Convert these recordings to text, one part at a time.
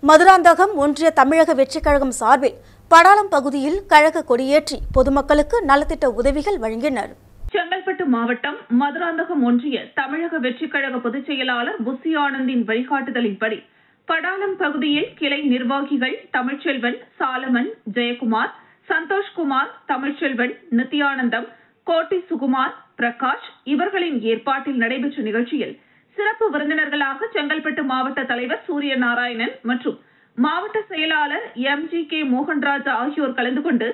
மதுராந்தகம் ஒன்றிய தமிழக வெற்றிக் கழகம் சார்பில் படாலம் பகுதியில் கழக கொடியேற்றி பொதுமக்களுக்கு நலத்திட்ட உதவிகள் வழங்கினர். செங்கல்பட்டு மாவட்டம் மதுராந்தகம் ஒன்றிய தமிழக வெற்றிக் கழக பொதுச் செயலாளர் புசி ஆனந்தின் வழிகாட்டுதலின்படி படாலம் பகுதியில் கிளை நிர்வாகிகள் தமிழ்ச்செல்வன், சாலமன், ஜெயக்குமார், சந்தோஷ்குமார், தமிழ்ச்செல்வன், நித்யானந்தம், கோட்டி சுகுமார், பிரகாஷ் இவர்களின் ஏற்பாட்டில் நடைபெற்ற நிகழ்ச்சியில் சிறப்பு விருந்தினர்களாக செங்கல்பட்டு மாவட்ட தலைவர் சூரியநாராயணன் மற்றும் மாவட்ட செயலாளர் MGK மோகன்ராஜ் ஆகியோர் கலந்து கொண்டு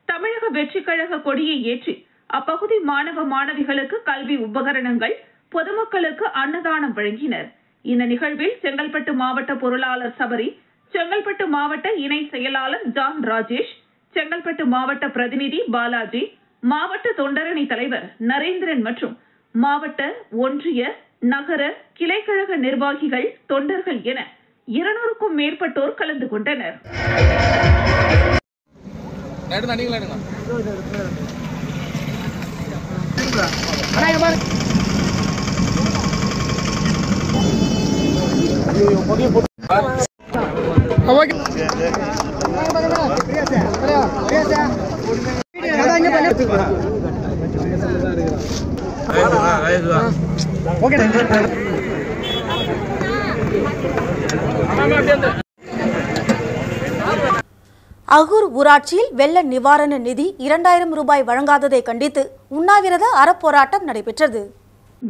தமிழக வெற்றிக் கழக கொடியை ஏற்றி அப்பகுதி மாணவ மாணவிகளுக்கு கல்வி உபகரணங்கள், பொதுமக்களுக்கு அன்னதானம் வழங்கினர். இந்த நிகழ்வில் செங்கல்பட்டு மாவட்ட பொருளாளர் சபரி, செங்கல்பட்டு மாவட்ட இணை செயலாளர் ஜான் ராஜேஷ், செங்கல்பட்டு மாவட்ட பிரதிநிதி பாலாஜி, மாவட்ட தொண்டரணி தலைவர் நரேந்திரன் மற்றும் மாவட்ட, ஒன்றிய, நகர, கிளைக்கழக நிர்வாகிகள், தொண்டர்கள் என 200க்கும் மேற்பட்டோர் கலந்து கொண்டனர். அகூர் ஊராட்சியில் வெள்ள நிவாரண நிதி 2000 ரூபாய் வழங்காததை கண்டித்து உண்ணாவிரத அறப்போராட்டம் நடைபெற்றது.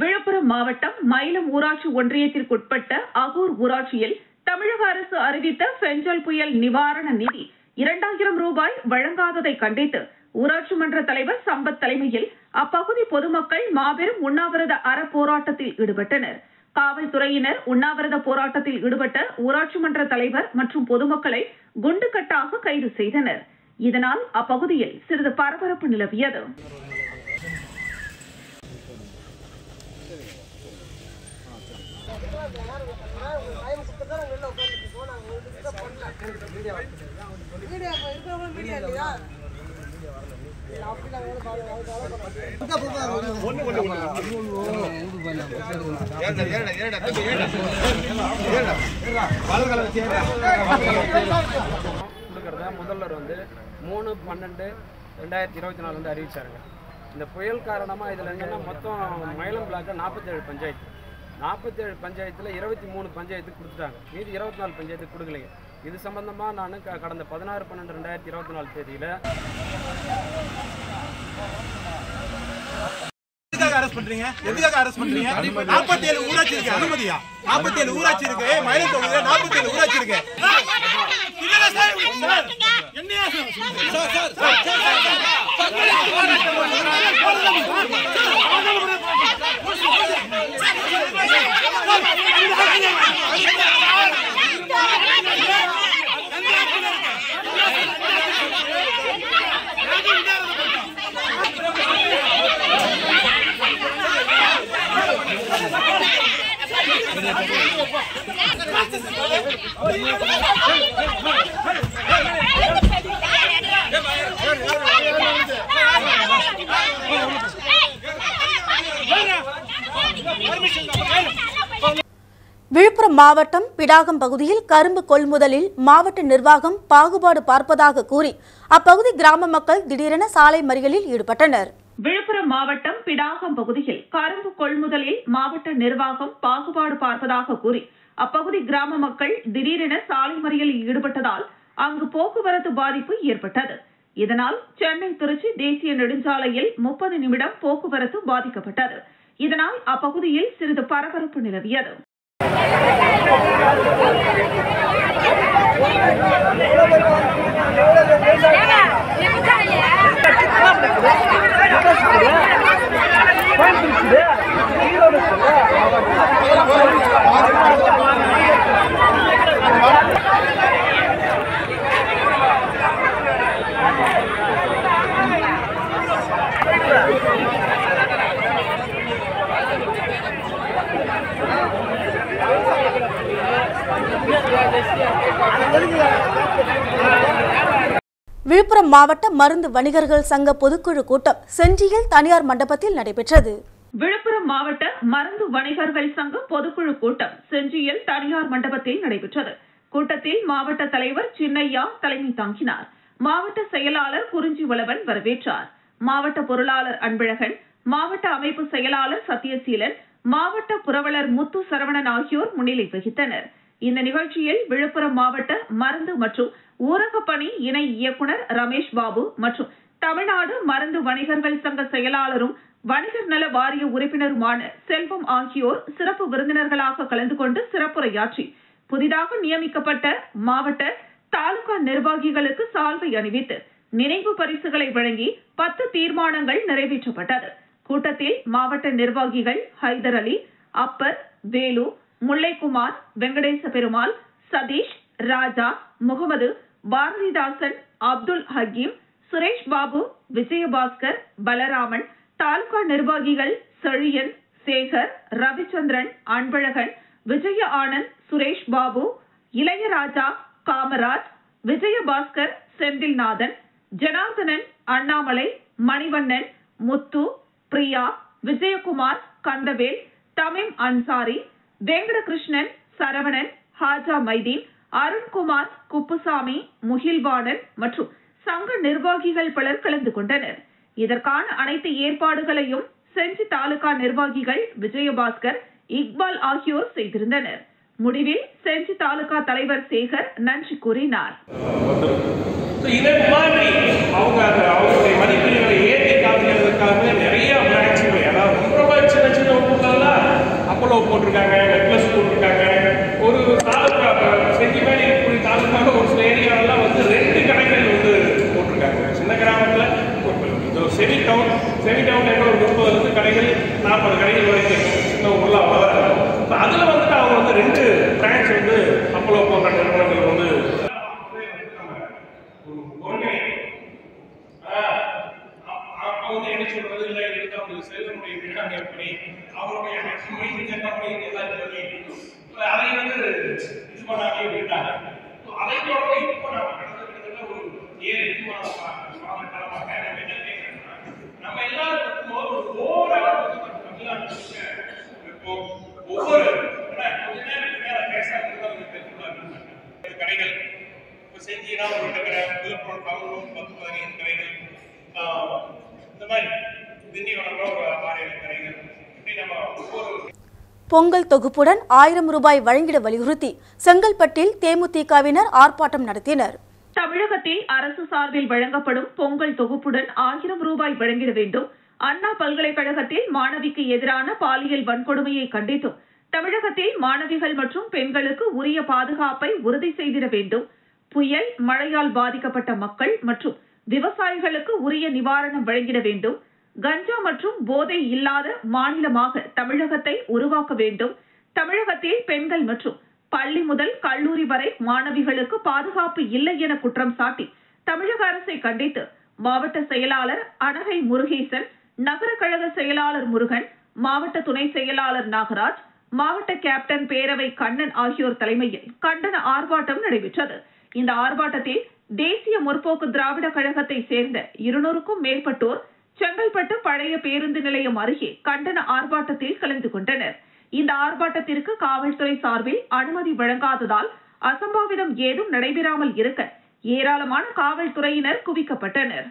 விழுப்புரம் மாவட்டம் மயிலம் ஊராட்சி ஒன்றியத்திற்குட்பட்ட அகூர் ஊராட்சியில் தமிழக அரசு அறிவித்த பெஞ்சல் புயல் நிவாரண நிதி 2000 ரூபாய் வழங்காததை கண்டித்து ஊராட்சி மன்ற தலைவர் சம்பத் தலைமையில் அப்பகுதி பொதுமக்கள் மாபெரும் உண்ணாவிரத அறப்போராட்டத்தில் ஈடுபட்டனர். காவல்துறையினர் உண்ணாவிரத போராட்டத்தில் ஈடுபட்ட ஊராட்சி மன்ற தலைவர் மற்றும் பொதுமக்களை குண்டுகட்டாக கைது செய்தனர். இதனால் அப்பகுதியில் சிறிது பரபரப்பு நிலவியது. முதல்வர் 3/12/2024 அறிவிச்சாருங்க. இந்த புயல் காரணமா இதுல என்னன்னா மொத்தம் மயிலம் பிளாக்ல 47 பஞ்சாயத்து, 47 பஞ்சாயத்துல 23 பஞ்சாயத்து கொடுத்துட்டாங்க. மீதி 24 பஞ்சாயத்து கொடுக்கலைங்க. இது சம்பந்தமா நான் கடந்த 16/12/2024 தேதியில அரெஸ்ட் பண்றீங்க? எதுக்காக அரெஸ்ட் பண்றீங்க? 47 ஊராட்சி இருக்கு, அனுமதியா? 47 ஊராட்சி இருக்கு, மயிலம் தொகுதியில 47 ஊராட்சி இருக்கு. இல்ல சார், என்னையா விழுப்புரம் மாவட்டம் பிடாகம் பகுதியில் கரும்பு கொள்முதலில் மாவட்ட நிர்வாகம் பாகுபாடு பார்ப்பதாக கூறி அப்பகுதி கிராம மக்கள் திடீரென சாலை மறியலில் ஈடுபட்டனர். விழுப்புரம் மாவட்டம் பிடாகம் பகுதியில் கரும்பு கொள்முதலில் மாவட்ட நிர்வாகம் பாகுபாடு பார்ப்பதாக கூறி அப்பகுதி கிராம மக்கள் திடீரென சாலை மறியலில் ஈடுபட்டதால் அங்கு போக்குவரத்து பாதிப்பு ஏற்பட்டது. இதனால் சென்னை திருச்சி தேசிய நெடுஞ்சாலையில் 30 நிமிடம் போக்குவரத்து பாதிக்கப்பட்டது. இதனால் அப்பகுதியில் சிறிது பரபரப்பு நிலவியது. விழுப்புரம் மாவட்ட மருந்து வணிகர்கள் சங்க பொதுக்குழு கூட்டம் செஞ்சியில் தனியார் மண்டபத்தில் நடைபெற்றது. விழுப்புரம் மாவட்ட மருந்து வணிகர்கள் சங்க பொதுக்குழு கூட்டம் செஞ்சியில் தனியார் மண்டபத்தில் நடைபெற்றது. கூட்டத்தில் மாவட்ட தலைவர் சின்னையா தலைமை தாங்கினார். மாவட்ட செயலாளர் குறிஞ்சி வளவன் வரவேற்றார். மாவட்ட பொருளாளர் அன்பழகன், மாவட்ட அமைப்பு செயலாளர் சத்தியசீலன், மாவட்ட புரவலர் முத்து சரவணன் ஆகியோர் முன்னிலை வகித்தனர். இந்த நிகழ்ச்சியில் விழுப்புரம் மாவட்ட மருந்து மற்றும் ஊரகப் பணி இணை இயக்குநர் ரமேஷ் பாபு மற்றும் தமிழ்நாடு மருந்து வணிகர்கள் சங்க செயலாளரும் வணிகர் நல வாரிய உறுப்பினருமான செல்வம் ஆகியோர் சிறப்பு விருந்தினர்களாக கலந்து கொண்டு சிறப்புரையாற்றி புதிதாக நியமிக்கப்பட்ட மாவட்ட தாலுகா நிர்வாகிகளுக்கு சால்வை அணிவித்து நினைவு பரிசுகளை வழங்கி 10 தீர்மானங்கள் நிறைவேற்றப்பட்டது. கூட்டத்தில் மாவட்ட நிர்வாகிகள் ஹைதர் அலி, அப்பர், வேலு, முல்லைக்குமார், வெங்கடேச பெருமாள், சதீஷ், ராஜா, முகமது, பாரதிதாசன், அப்துல் ஹக்கீம், சுரேஷ் பாபு, விஜயபாஸ்கர், பலராமன், தாலுகா நிர்வாகிகள் செழியன், சேகர், ரவிச்சந்திரன், அன்பழகன், விஜய ஆனந்த், சுரேஷ் பாபு, இளையராஜா, காமராஜ், விஜயபாஸ்கர், செந்தில்நாதன், ஜனார்தனன், அண்ணாமலை, மணிவண்ணன், முத்து, பிரியா, விஜயகுமார், கந்தவேல், தமிம் அன்சாரி, வெங்கடகிருஷ்ணன், சரவணன், ஹாஜா மைதீன், அருண்குமார், குப்புசாமி, முகில்வாணன் மற்றும் சங்க நிர்வாகிகள் பலர் கலந்து கொண்டனர். இதற்கான அனைத்து ஏற்பாடுகளையும் செஞ்சி தாலுகா நிர்வாகிகள் விஜயபாஸ்கர், இக்பால் ஆகியோர் செய்திருந்தனர். முடிவில் செஞ்சி தாலுகா தலைவர் சேகர் நன்றி கூறினார். இதன் மாதிரி அவங்களுடைய மதிப்பீடுகளை ஏற்றி காமிக்கிறதுக்காக நிறைய பிரான்ச்சுகள், அதாவது ரொம்ப சின்ன சின்ன ஊர்கள்லாம் அப்போலோ போட்டிருக்காங்க, நெக்லஸ் போட்டிருக்காங்க. ஒரு தாலுக்கா செஞ்சி மேலே இருக்கக்கூடிய தாலுக்காக ஒரு சில ஏரியாவெல்லாம் வந்து 2 கடைகள் வந்து போட்டிருக்காங்க. சின்ன கிராமத்தில் செமி டவுன் என்ற ஒரு 30 கடைகள் 40 கடைகள் வரைக்கும் சின்ன ஊர்லாம் வளரும். அதில் வந்துட்டு அவங்க வந்து 2 பிரான்ச் வந்து அப்போலோ போன்ற நிறுவனங்கள் வந்து என்ன சொல்றது இல்லை செல்வனுடைய விடாங்க எப்படி அவருடைய அதை வந்து இது பண்ணாலே விட்டாங்க. அதை தொடர்ந்து இப்போ நம்ம கிட்டத்தட்ட ஒரு 7-8 மாதமாக நம்ம எல்லாரும் இருக்கும்போது ஒரு ஓவரால் ஒவ்வொரு கொஞ்ச நேரத்துக்கு மேல பேசாத கடைகள் இப்போ செஞ்சினா ஒரு விழுப்புரம் டவுன் 10-15 கடைகள், இந்த மாதிரி திண்டிவனம்ல ஒரு 6-7 கடைகள், இப்படி நம்ம ஒவ்வொரு பொங்கல் தொகுப்புடன் 1000 ரூபாய் வழங்கிட வலியுறுத்தி செங்கல்பட்டில் தேமுதிகவினர் ஆர்ப்பாட்டம் நடத்தினர். தமிழகத்தில் அரசு சார்பில் வழங்கப்படும் பொங்கல் தொகுப்புடன் 1000 ரூபாய் வழங்கிட வேண்டும். அண்ணா பல்கலைக்கழகத்தில் மாணவிக்கு எதிரான பாலியல் வன்கொடுமையை கண்டித்தும் தமிழகத்தில் மாணவிகள் மற்றும் பெண்களுக்கு உரிய பாதுகாப்பை உறுதி செய்திட வேண்டும். புயல் மழையால் பாதிக்கப்பட்ட மக்கள் மற்றும் விவசாயிகளுக்கு உரிய நிவாரணம் வழங்கிட வேண்டும். கஞ்சா மற்றும் போதை இல்லாத மாநிலமாக தமிழகத்தை உருவாக்க வேண்டும். தமிழகத்தில் பெண்கள் மற்றும் பள்ளி முதல் கல்லூரி வரை மாணவிகளுக்கு பாதுகாப்பு இல்லை என குற்றம் சாட்டி தமிழக அரசை கண்டித்து மாவட்ட செயலாளர் அனகை முருகேசன், நகர கழக செயலாளர் முருகன், மாவட்ட துணை செயலாளர் நாகராஜ், மாவட்ட கேப்டன் பேரவை கண்ணன் ஆகியோர் தலைமையில் கண்டன ஆர்ப்பாட்டம் நடைபெற்றது. இந்த ஆர்ப்பாட்டத்தில் தேசிய முற்போக்கு திராவிட கழகத்தை சேர்ந்த 200க்கும் மேற்பட்டோர் செங்கல்பட்டு பழைய பேருந்து நிலையம் அருகே கண்டன ஆர்ப்பாட்டத்தில் கலந்து கொண்டனர். இந்த ஆர்ப்பாட்டத்திற்கு காவல்துறை சார்பில் அனுமதி வழங்காததால் அசம்பாவிதம் ஏதும் நடைபெறாமல் இருக்க ஏராளமான காவல்துறையினர் குவிக்கப்பட்டனர்.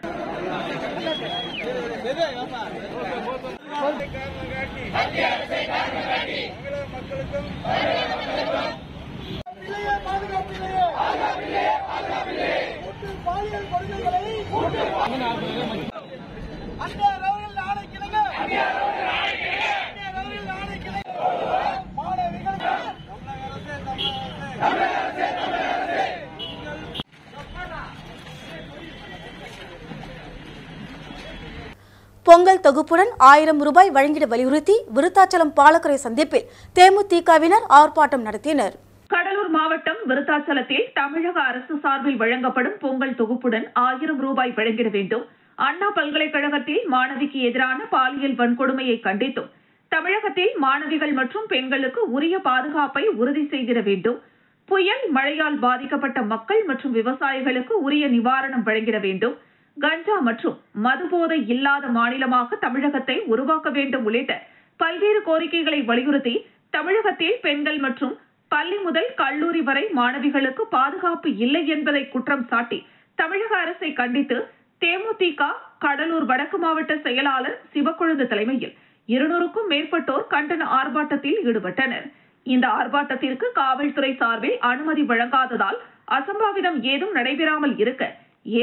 பொங்கல் தொகுப்புடன் 1000 ரூபாய் வழங்கிட வலியுறுத்தி விருத்தாச்சலம் பாலக்கரை சந்திப்பில் தேமுதிகவினர் ஆர்ப்பாட்டம் நடத்தினர். கடலூர் மாவட்டம் விருத்தாச்சலத்தில் தமிழக அரசு சார்பில் வழங்கப்படும் பொங்கல் தொகுப்புடன் 1000 ரூபாய் வழங்கிட வேண்டும். அண்ணா பல்கலைக்கழகத்தில் மாணவிக்கு எதிரான பாலியல் வன்கொடுமையை கண்டித்தும் தமிழகத்தில் மாணவிகள் மற்றும் பெண்களுக்கு உரிய பாதுகாப்பை உறுதி செய்திட வேண்டும். புயல் மழையால் பாதிக்கப்பட்ட மக்கள் மற்றும் விவசாயிகளுக்கு உரிய நிவாரணம் வழங்கிட வேண்டும். கஞ்சா மற்றும் மதுபோதை இல்லாத மாநிலமாக தமிழகத்தை உருவாக்க வேண்டும் உள்ளிட்ட பல்வேறு கோரிக்கைகளை வலியுறுத்தி தமிழகத்தில் பெண்கள் மற்றும் பள்ளி முதல் கல்லூரி வரை மாணவிகளுக்கு பாதுகாப்பு இல்லை என்பதை குற்றம் சாட்டி தமிழக அரசை கண்டித்து தேமுதிக கடலூர் வடக்கு மாவட்ட செயலாளர் சிவக்கொழுந்து தலைமையில் 200க்கும் மேற்பட்டோர் கண்டன ஆர்ப்பாட்டத்தில் ஈடுபட்டனர். இந்த ஆர்ப்பாட்டத்திற்கு காவல்துறை சார்பில் அனுமதி வழங்காததால் அசம்பாவிதம் ஏதும் நடைபெறாமல் இருக்க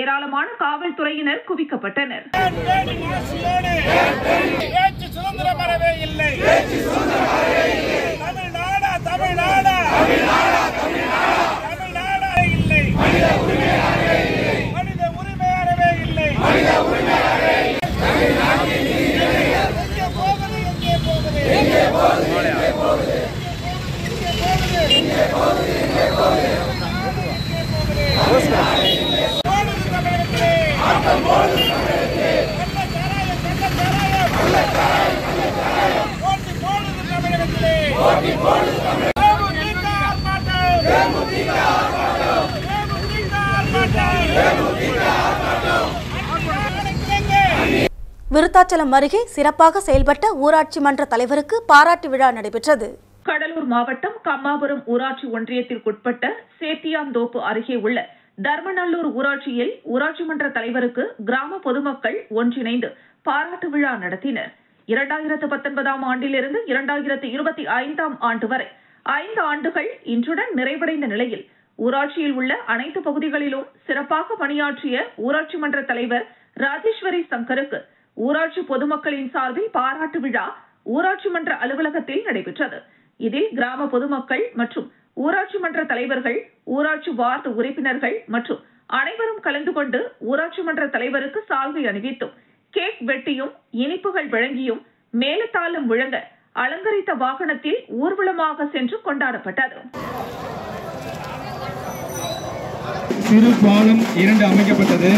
ஏராளமான காவல்துறையினர் குவிக்கப்பட்டனர். விருத்தாச்சலம் அருகே சிறப்பாக செயல்பட்ட ஊராட்சி மன்ற தலைவருக்கு பாராட்டு விழா நடைபெற்றது. கடலூர் மாவட்டம் கம்மாபுரம் ஊராட்சி ஒன்றியத்திற்குட்பட்ட சேத்தியாந்தோப்பு அருகே உள்ள தர்மநல்லூர் ஊராட்சியில் ஊராட்சி மன்ற தலைவருக்கு கிராம பொதுமக்கள் ஒன்றிணைந்து பாராட்டு விழா நடத்தினர். 2019ஆம் ஆண்டிலிருந்து 2025ஆம் ஆண்டு வரை 5 ஆண்டுகள் இன்றுடன் நிறைவடைந்த நிலையில் ஊராட்சியில் உள்ள அனைத்து பகுதிகளிலும் சிறப்பாக பணியாற்றிய ஊராட்சி மன்ற தலைவர் ராஜேஸ்வரி சங்கருக்கு ஊராட்சி பொதுமக்களின் சார்பில் பாராட்டு விழா ஊராட்சி மன்ற அலுவலகத்தில் நடைபெற்றது. இதில் கிராம பொதுமக்கள் மற்றும் ஊராட்சி மன்ற தலைவர்கள், ஊராட்சி வார்டு உறுப்பினர்கள் மற்றும் அனைவரும் கலந்து கொண்டு ஊராட்சி மன்ற தலைவருக்கு சால்வை அணிவித்தும் கேக் வெட்டியும் இனிப்புகள் வழங்கியும் மேலதாளம் முழங்க அலங்கரித்த வாகனத்தில் ஊர்வலமாக சென்று கொண்டாடப்பட்டது. சிறு பாலம் 2 அமைக்கப்பட்டது.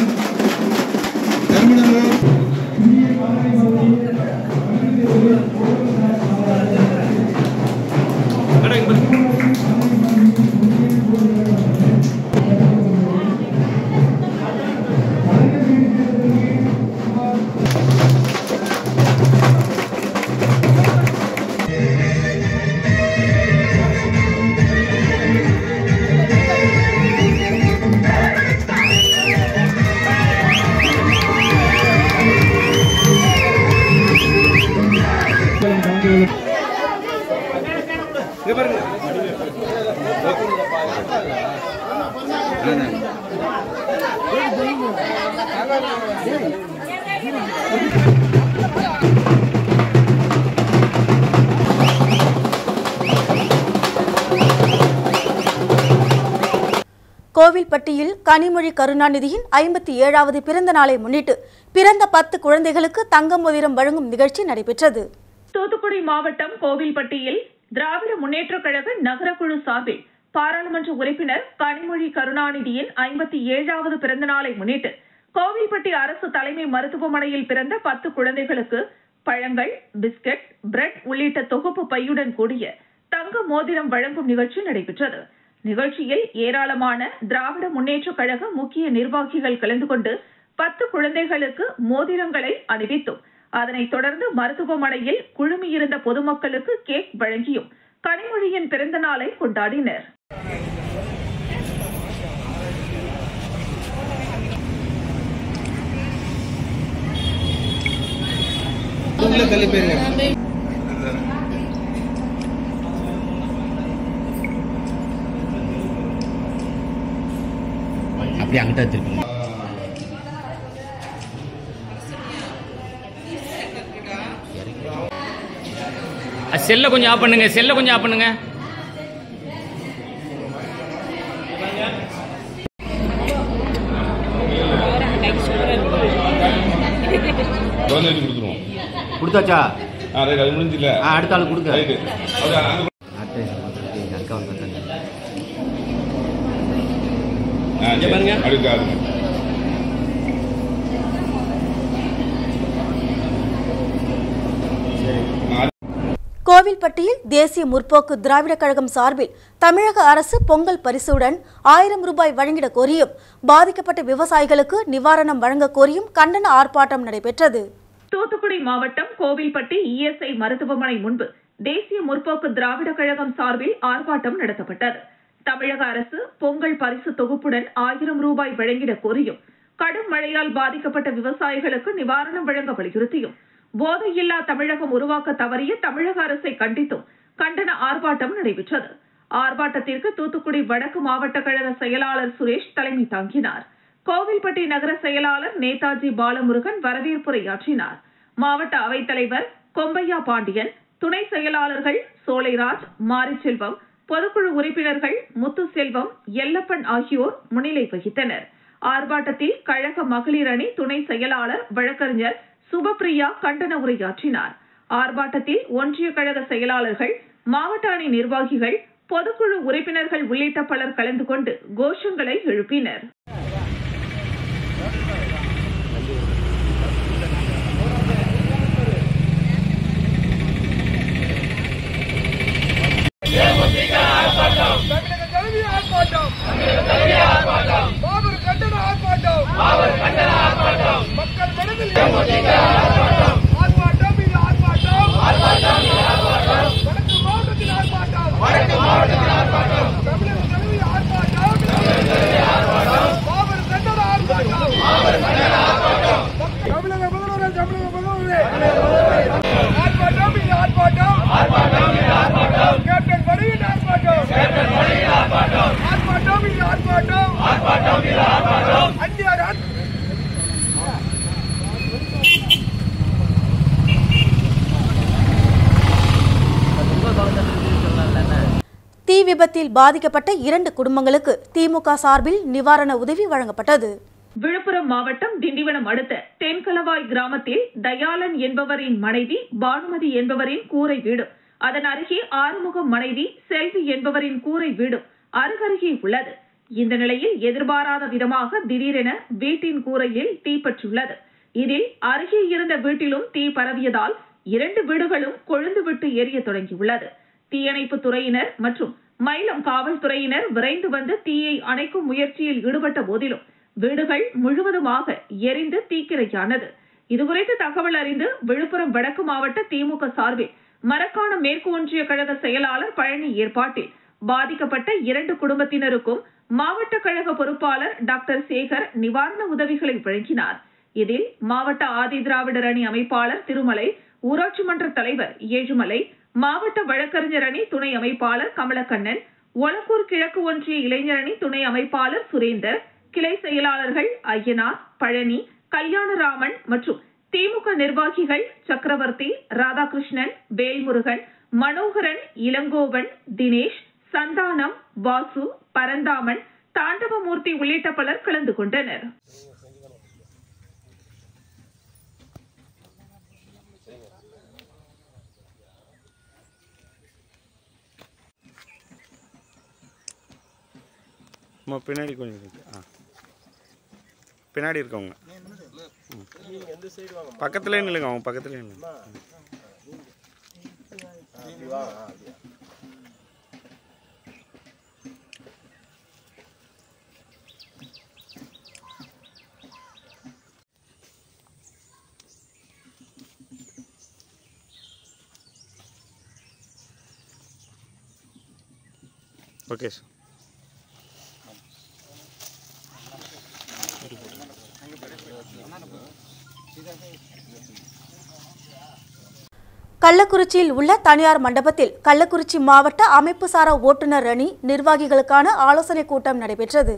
கோவில்பட்டியில் கனிமொழி கருணாநிதியின் 57வது பிறந்த நாளை முன்னிட்டு பிறந்த 10 குழந்தைகளுக்கு தங்க மோதிரம் வழங்கும் நிகழ்ச்சி நடைபெற்றது. தூத்துக்குடி மாவட்டம் கோவில்பட்டியில் திராவிட முன்னேற்றக் கழக நகரக்குழு சார்பில் பாராளுமன்ற உறுப்பினர் கனிமொழி கருணாநிதியின் 57வது பிறந்த நாளை முன்னிட்டு கோவில்பட்டி அரசு தலைமை மருத்துவமனையில் பிறந்த 10 குழந்தைகளுக்கு பழங்கள், பிஸ்கட், பிரெட் உள்ளிட்ட தொகுப்பு பையுடன் கூடிய தங்க மோதிரம் வழங்கும் நிகழ்ச்சி நடைபெற்றது. நிகழ்ச்சியில் ஏராளமான திராவிட முன்னேற்றக் கழக முக்கிய நிர்வாகிகள் கலந்து கொண்டு 10 குழந்தைகளுக்கு மோதிரங்களை அணிவித்தும் அதனைத் தொடர்ந்து மருத்துவமனையில் குழுமியிருந்த பொதுமக்களுக்கு கேக் வழங்கியும் கனிமொழியின் பிறந்த நாளை கொண்டாடினர். அப்படி அங்கிட்ட திருப்பி செல்ல கொஞ்சம் ஆஃப் பண்ணுங்க, செல்ல கொஞ்சம் ஆஃப் பண்ணுங்க. கொடுத்தாச்சா? அது முடிஞ்சில்ல, அடுத்த ஆளு கொடுக்க. கோவில்பட்டியில் தேசிய முற்போக்கு திராவிட கழகம் சார்பில் தமிழக அரசு பொங்கல் பரிசுடன் 1000 ரூபாய் வழங்கிட கோரியும் பாதிக்கப்பட்ட விவசாயிகளுக்கு நிவாரணம் வழங்க கோரியும் கண்டன ஆர்ப்பாட்டம் நடைபெற்றது. தூத்துக்குடி மாவட்டம் கோவில்பட்டி இஎஸ்ஐ மருத்துவமனை முன்பு தேசிய முற்போக்கு திராவிட கழகம் சார்பில் ஆர்ப்பாட்டம் நடத்தப்பட்டது. தமிழக அரசு பொங்கல் பரிசு தொகுப்புடன் 1000 ரூபாய் வழங்கிட கோரியும், கடும் மழையால் பாதிக்கப்பட்ட விவசாயிகளுக்கு நிவாரணம் வழங்க வலியுறுத்தியும், போதையில்லா தமிழகம் உருவாக்க தவறிய தமிழக அரசை கண்டித்தும் கண்டன ஆர்ப்பாட்டம் நடைபெற்றது. ஆர்ப்பாட்டத்திற்கு தூத்துக்குடி வடக்கு மாவட்ட கழக செயலாளர் சுரேஷ் தலைமை தாங்கினார். கோவில்பட்டி நகர செயலாளர் நேதாஜி பாலமுருகன் வரவேற்புரையாற்றினார். மாவட்ட அவைத்தலைவர் கொம்பையா பாண்டியன், துணை செயலாளர்கள் சோலைராஜ், மாரிச்செல்வம், பொதுக்குழு உறுப்பினர்கள் முத்துசெல்வம், எல்லப்பன் ஆகியோர் முன்னிலை வகித்தனர். ஆர்ப்பாட்டத்தில் கழக மகளிர் அணி துணை செயலாளர் வழக்கறிஞர் சுபப்பிரியா கண்டன உரையாற்றினார். ஆர்ப்பாட்டத்தில் ஒன்றிய கழக செயலாளர்கள், மாவட்ட அணி நிர்வாகிகள், பொதுக்குழு உறுப்பினர்கள் உள்ளிட்ட பலர் கலந்து கொண்டு கோஷங்களை எழுப்பினர். தீ விபத்தில் பாதிக்கப்பட்ட 2 குடும்பங்களுக்கு திமுக சார்பில் நிவாரண உதவி வழங்கப்பட்டது. விழுப்புரம் மாவட்டம் திண்டிவனம் அடுத்த தென்கலவாய் கிராமத்தில் தயாளன் என்பவரின் மனைவி பானுமதி என்பவரின் கூரை வீடும், அதன் அருகே ஆறுமுகம் மனைவி செல்வி என்பவரின் கூரை வீடும் அருகருகே உள்ளது. இந்த நிலையில் எதிர்பாராத விதமாக திடீரென வீட்டின் கூரையில் தீப்பற்றுள்ளது. இதில் அருகே இருந்த வீட்டிலும் தீ பரவியதால் 2 வீடுகளும் கொழுந்துவிட்டு எரிய தொடங்கியுள்ளது. தீயணைப்பு துறையினர் மற்றும் மயிலம் காவல்துறையினர் விரைந்து வந்து தீயை அணைக்கும் முயற்சியில் ஈடுபட்ட போதிலும் வீடுகள் முழுவதுமாக எரிந்து தீக்கிரையானது. இதுகுறித்து தகவல் அறிந்து விழுப்புரம் வடக்கு மாவட்ட திமுக சார்பில் மரக்காணம் மேற்கு ஒன்றிய கழக செயலாளர் பழனி ஏற்பாட்டில் பாதிக்கப்பட்ட 2 குடும்பத்தினருக்கும் மாவட்ட கழக பொறுப்பாளர் டாக்டர் சேகர் நிவாரண உதவிகளை வழங்கினார். இதில் மாவட்ட ஆதி திராவிடர் அணி அமைப்பாளர் திருமலை, ஊராட்சி மன்ற தலைவர் ஏழுமலை, மாவட்ட வழக்கறிஞர் அணி துணை அமைப்பாளர் கமலக்கண்ணன், ஒலக்கூர் கிழக்கு ஒன்றிய இளைஞர் அணி துணை அமைப்பாளர் சுரேந்தர், கிளை செயலாளர்கள் ஐயனார், பழனி, கல்யாணராமன் மற்றும் திமுக நிர்வாகிகள் சக்கரவர்த்தி, ராதாகிருஷ்ணன், வேல்முருகன், மனோகரன், இளங்கோவன், தினேஷ், சந்தானம், வாசு, பரந்தாமன், தாண்டவமூர்த்தி உள்ளிட்ட பலர் கலந்து கொண்டனர். பின்னாடி கொஞ்சம் பின்னாடி இருக்கவங்க பக்கத்துல நில்லுங்க, அவங்க பக்கத்துல நில்லுங்க. Okay sir. கள்ளக்குறிச்சியில் உள்ள தனியார் மண்டபத்தில் கள்ளக்குறிச்சி மாவட்ட அமைப்புசாரா ஓட்டுநர் அணி நிர்வாகிகளுக்கான ஆலோசனை கூட்டம் நடைபெற்றது.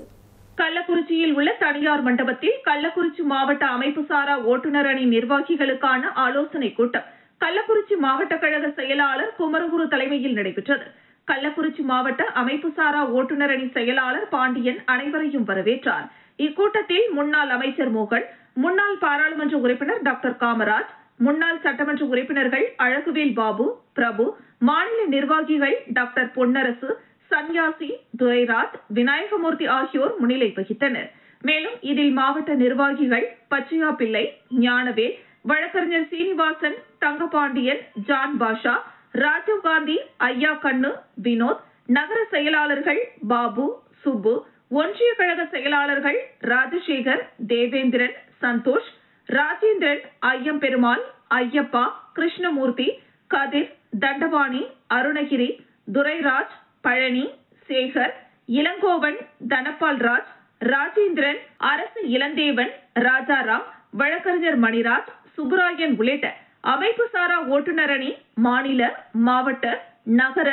கள்ளக்குறிச்சியில் உள்ள தனியார் மண்டபத்தில் கள்ளக்குறிச்சி மாவட்ட அமைப்புசாரா ஓட்டுநர் அணி நிர்வாகிகளுக்கான ஆலோசனை கூட்டம் கள்ளக்குறிச்சி மாவட்ட கழக செயலாளர் குமரகுரு தலைமையில் நடைபெற்றது. கள்ளக்குறிச்சி மாவட்ட அமைப்புசாரா ஓட்டுநர் அணி செயலாளர் பாண்டியன் அனைவரையும் வரவேற்றார். இக்கூட்டத்தில் முன்னாள் அமைச்சர் மோகன், முன்னாள் பாராளுமன்ற உறுப்பினர் டாக்டர் காமராஜ், முன்னாள் சட்டமன்ற உறுப்பினர்கள் அழகுவேல் பாபு, பிரபு, மாநில நிர்வாகிகள் டாக்டர் பொன்னரசு, சன்யாசி, துரைராஜ், விநாயகமூர்த்தி ஆகியோர் முன்னிலை வகித்தனர். மேலும் இதில் மாவட்ட நிர்வாகிகள் பச்சையா பிள்ளை, ஞானவேல், வழக்கறிஞர் சீனிவாசன், தங்கபாண்டியன், ஜான் பாஷா, ராஜீவ்காந்தி, ஐயா கண்ணு, வினோத், நகர செயலாளர்கள் பாபு, சுப்பு, ஒன்றிய கழக செயலாளர்கள் ராஜசேகர், தேவேந்திரன், சந்தோஷ், ராஜேந்திரன், ஐயம்பெருமாள், ஐயப்பா, கிருஷ்ணமூர்த்தி, கதிர், தண்டபாணி, அருணகிரி, துரைராஜ், பழனி, சேகர், இளங்கோவன், தனபால் ராஜ், ராஜேந்திரன், அரசு இளந்தேவன், ராஜாராம், வழக்கறிஞர் மணிராஜ், சுப்புராயன் உள்ளிட்ட அமைப்பு சாரா ஓட்டுநர் அணி, மாநில, மாவட்ட, நகர,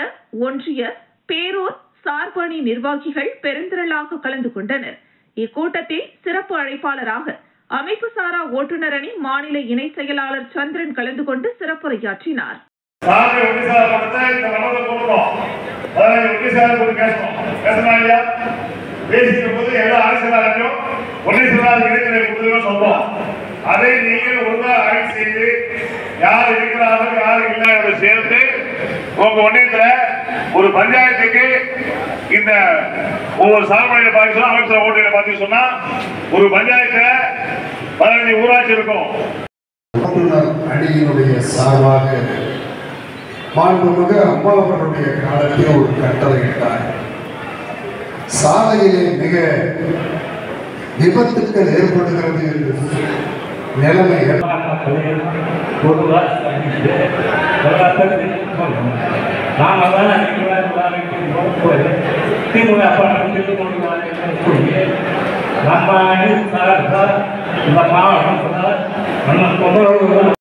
ஒன்றிய, பேரூர் சார்பு அணி நிர்வாகிகள் பெருந்திரளாக கலந்து கொண்டனர். இக்கூட்டத்தில் சிறப்பு அழைப்பாளராக அமைப்பு சாரா ஓட்டுநர் அணி மாநில இணை செயலாளர் சந்திரன் கலந்து கொண்டு சிறப்புரையாற்றினார். அதை நீங்கள் ஒழுங்காக ஆய்வு செய்து யார் இருக்கிறார்கள் யார் இல்லை என்பதை சேர்த்து உங்க ஒன்றியத்துல ஒரு பஞ்சாயத்துக்கு இந்த ஒவ்வொரு சார்புடைய பார்த்து அமைச்சர் ஓட்டுநரை பார்த்து சொன்னா ஒரு பஞ்சாயத்துல 15 ஊராட்சி இருக்கும். ஓட்டுநர் அணியினுடைய சார்பாக மாண்புமிகு அம்மா அவர்களுடைய காலத்தில் ஒரு கட்டளையிட்டார். சாலையிலே மிக விபத்துக்கள் ஏற்படுகிறது என்று நிலைமை நம்ம